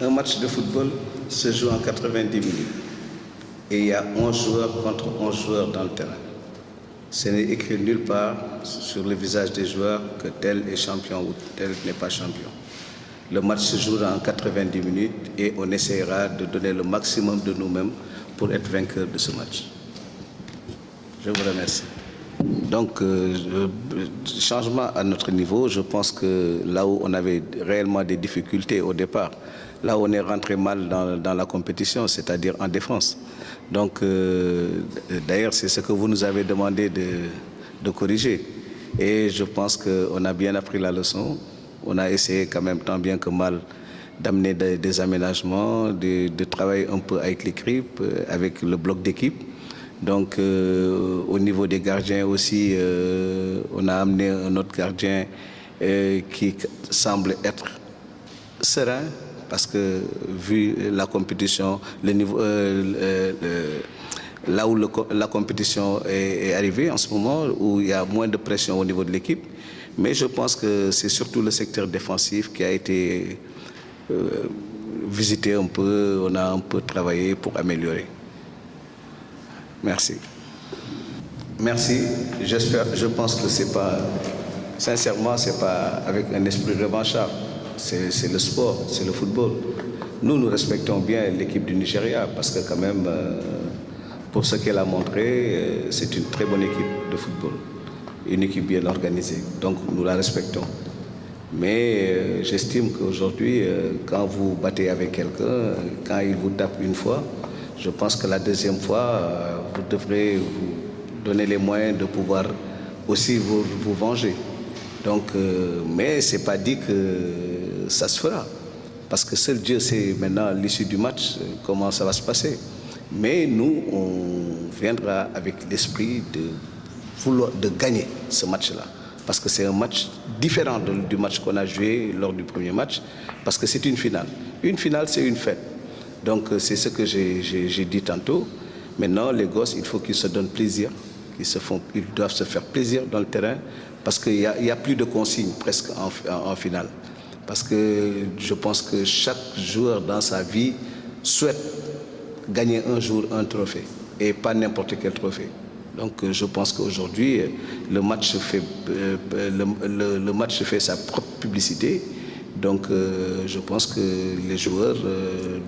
Un match de football se joue en 90 minutes et il y a 11 joueurs contre 11 joueurs dans le terrain. Ce n'est écrit nulle part sur le visage des joueurs que tel est champion ou tel n'est pas champion. Le match se jouera en 90 minutes et on essaiera de donner le maximum de nous-mêmes pour être vainqueur de ce match. Je vous remercie. Donc, changement à notre niveau, je pense que là où on avait réellement des difficultés au départ, là où on est rentré mal dans la compétition, c'est-à-dire en défense. Donc, d'ailleurs, c'est ce que vous nous avez demandé de corriger. Et je pense qu'on a bien appris la leçon. On a essayé quand même tant bien que mal d'amener des aménagements, de travailler un peu avec l'équipe, avec le bloc d'équipe. Donc, au niveau des gardiens aussi, on a amené un autre gardien qui semble être serein, parce que vu la compétition, le niveau, là où la compétition est arrivée en ce moment, où il y a moins de pression au niveau de l'équipe, mais je pense que c'est surtout le secteur défensif qui a été visité un peu, on a un peu travaillé pour améliorer. Merci. Merci. Je pense que c'est pas, sincèrement, c'est pas avec un esprit revanchard. C'est le sport, c'est le football. Nous respectons bien l'équipe du Nigeria parce que quand même, pour ce qu'elle a montré, c'est une très bonne équipe de football. Une équipe bien organisée. Donc nous la respectons. Mais j'estime qu'aujourd'hui, quand vous battez avec quelqu'un, quand il vous tape une fois, je pense que la deuxième fois, vous devrez vous donner les moyens de pouvoir aussi vous venger. Donc, mais ce n'est pas dit que ça se fera. Parce que seul Dieu sait maintenant l'issue du match, comment ça va se passer. Mais nous, on viendra avec l'esprit de gagner ce match-là. Parce que c'est un match différent du match qu'on a joué lors du premier match. Parce que c'est une finale. Une finale, c'est une fête. Donc c'est ce que j'ai dit tantôt. Maintenant, les gosses, il faut qu'ils se donnent plaisir. Ils doivent se faire plaisir dans le terrain parce qu'il n'y a plus de consignes presque en finale. Parce que je pense que chaque joueur dans sa vie souhaite gagner un jour un trophée et pas n'importe quel trophée. Donc je pense qu'aujourd'hui, le match fait sa propre publicité. Donc je pense que les joueurs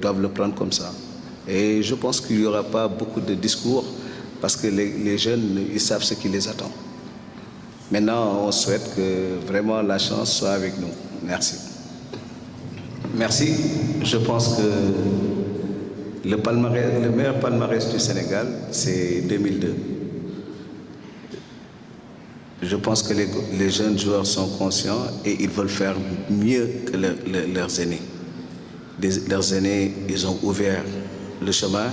doivent le prendre comme ça. Et je pense qu'il n'y aura pas beaucoup de discours parce que les jeunes, ils savent ce qui les attend. Maintenant, on souhaite que vraiment la chance soit avec nous. Merci. Merci. Je pense que le meilleur palmarès du Sénégal, c'est 2002. Je pense que les jeunes joueurs sont conscients et ils veulent faire mieux que leurs aînés. Leurs aînés, ils ont ouvert le chemin.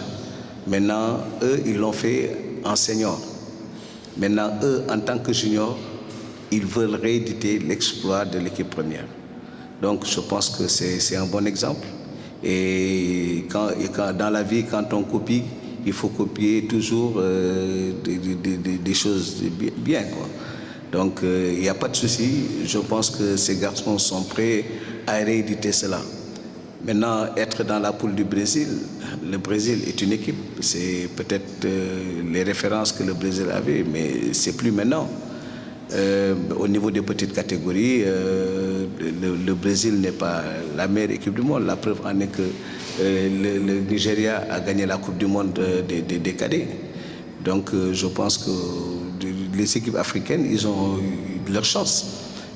Maintenant, eux, ils l'ont fait en senior. Maintenant, eux, en tant que juniors, ils veulent rééditer l'exploit de l'équipe première. Donc, je pense que c'est un bon exemple. Et dans la vie, quand on copie, il faut copier toujours des choses bien, quoi. Donc, il n'y a pas de souci. Je pense que ces garçons sont prêts à rééditer cela. Maintenant, être dans la poule du Brésil, le Brésil est une équipe. C'est peut-être les références que le Brésil avait, mais c'est plus maintenant. Au niveau des petites catégories, le Brésil n'est pas la meilleure équipe du monde. La preuve en est que le Nigeria a gagné la Coupe du Monde des cadets. Donc je pense que les équipes africaines, ils ont eu leur chance.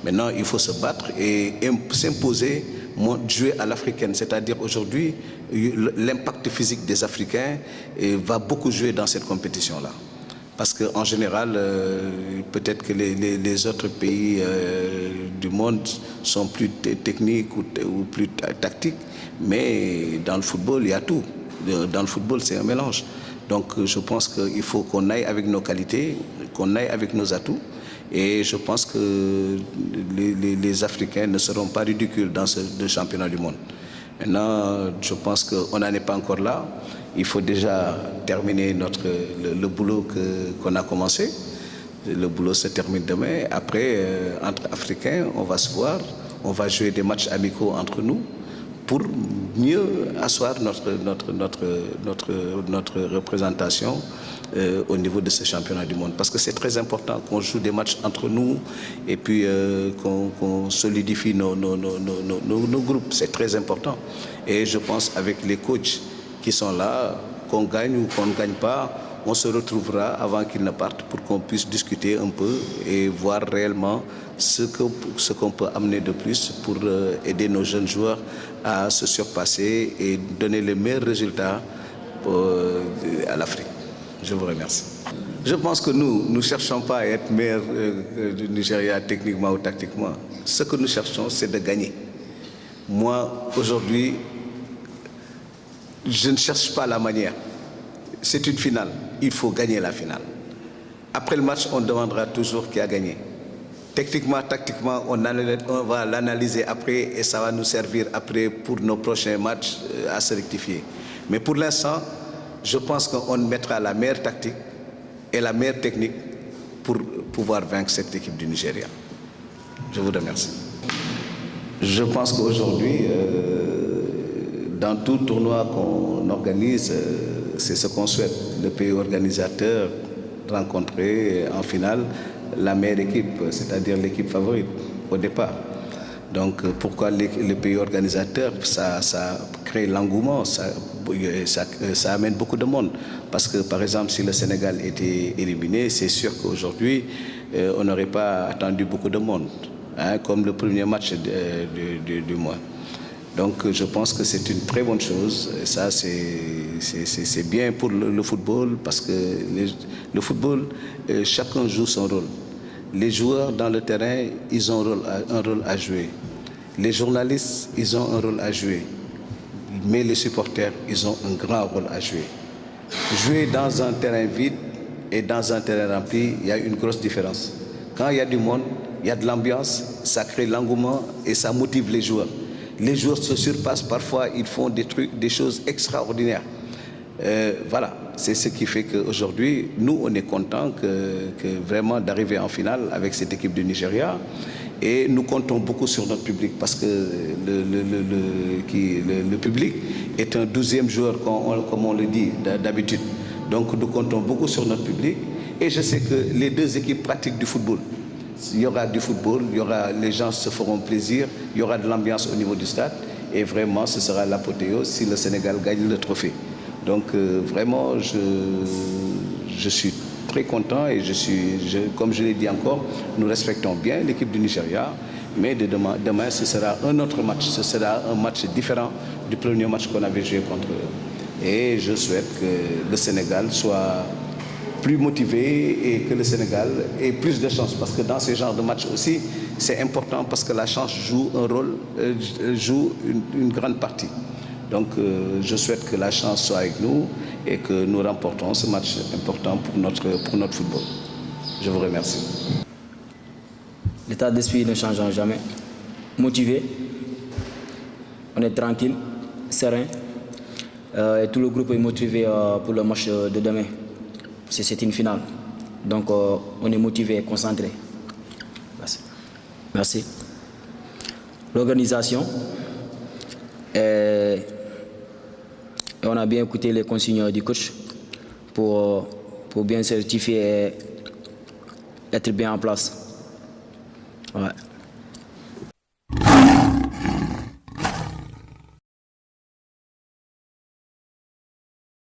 Maintenant, il faut se battre et s'imposer, jouer à l'africaine. C'est-à-dire aujourd'hui, l'impact physique des Africains va beaucoup jouer dans cette compétition-là. Parce qu'en général, peut-être que les autres pays du monde sont plus techniques ou plus tactiques, mais dans le football, il y a tout. Dans le football, c'est un mélange. Donc je pense qu'il faut qu'on aille avec nos qualités, qu'on aille avec nos atouts. Et je pense que les Africains ne seront pas ridicules dans ce championnat du monde. Maintenant, je pense qu'on n'en est pas encore là. Il faut déjà terminer le boulot qu'on a commencé. Le boulot se termine demain. Après, entre Africains, on va se voir. On va jouer des matchs amicaux entre nous pour mieux asseoir notre représentation au niveau de ce championnat du monde. Parce que c'est très important qu'on joue des matchs entre nous et puis qu'on solidifie nos groupes. C'est très important. Et je pense avec les coachs qui sont là, qu'on gagne ou qu'on ne gagne pas, on se retrouvera avant qu'ils ne partent pour qu'on puisse discuter un peu et voir réellement ce qu'on peut amener de plus pour aider nos jeunes joueurs à se surpasser et donner les meilleurs résultats à l'Afrique. Je vous remercie. Je pense que nous ne cherchons pas à être meilleurs du Nigeria techniquement ou tactiquement. Ce que nous cherchons, c'est de gagner. Moi, aujourd'hui, je ne cherche pas la manière. C'est une finale. Il faut gagner la finale. Après le match, on demandera toujours qui a gagné. Techniquement, tactiquement, on va l'analyser après et ça va nous servir après pour nos prochains matchs à se rectifier. Mais pour l'instant, je pense qu'on mettra la meilleure tactique et la meilleure technique pour pouvoir vaincre cette équipe du Nigeria. Je vous remercie. Je pense qu'aujourd'hui, dans tout tournoi qu'on organise, c'est ce qu'on souhaite. Le pays organisateur rencontrer en finale la meilleure équipe, c'est-à-dire l'équipe favorite au départ. Donc pourquoi le pays organisateur, ça crée l'engouement, ça amène beaucoup de monde. Parce que par exemple, si le Sénégal était éliminé, c'est sûr qu'aujourd'hui, on n'aurait pas attendu beaucoup de monde, hein, comme le premier match du mois. Donc je pense que c'est une très bonne chose. Et ça, c'est bien pour le football parce que le football, chacun joue son rôle. Les joueurs dans le terrain, ils ont un rôle à jouer. Les journalistes, ils ont un rôle à jouer. Mais les supporters, ils ont un grand rôle à jouer. Jouer dans un terrain vide et dans un terrain rempli, il y a une grosse différence. Quand il y a du monde, il y a de l'ambiance, ça crée l'engouement et ça motive les joueurs. Les joueurs se surpassent, parfois ils font des choses extraordinaires. Voilà, c'est ce qui fait qu'aujourd'hui, nous, on est contents que vraiment d'arriver en finale avec cette équipe du Nigeria. Et nous comptons beaucoup sur notre public parce que le public est un 12e joueur, comme on le dit d'habitude. Donc nous comptons beaucoup sur notre public. Et je sais que les deux équipes pratiquent du football. Il y aura du football, les gens se feront plaisir, il y aura de l'ambiance au niveau du stade. Et vraiment, ce sera l'apothéose si le Sénégal gagne le trophée. Donc vraiment, je suis très content et comme je l'ai dit encore, nous respectons bien l'équipe du Nigeria. Mais demain, ce sera un autre match. Ce sera un match différent du premier match qu'on avait joué contre eux. Et je souhaite que le Sénégal soit plus motivé et que le Sénégal ait plus de chance. Parce que dans ce genre de match aussi, c'est important parce que la chance joue un rôle, joue une grande partie. Donc je souhaite que la chance soit avec nous et que nous remportons ce match important pour notre football. Je vous remercie. L'état d'esprit ne changera jamais. Motivé, on est tranquille, serein. Et tout le groupe est motivé pour le match de demain. C'est une finale. Donc on est motivé et concentré. Merci. Merci. L'organisation, on a bien écouté les consignes du coach pour bien certifier et être bien en place. Ouais.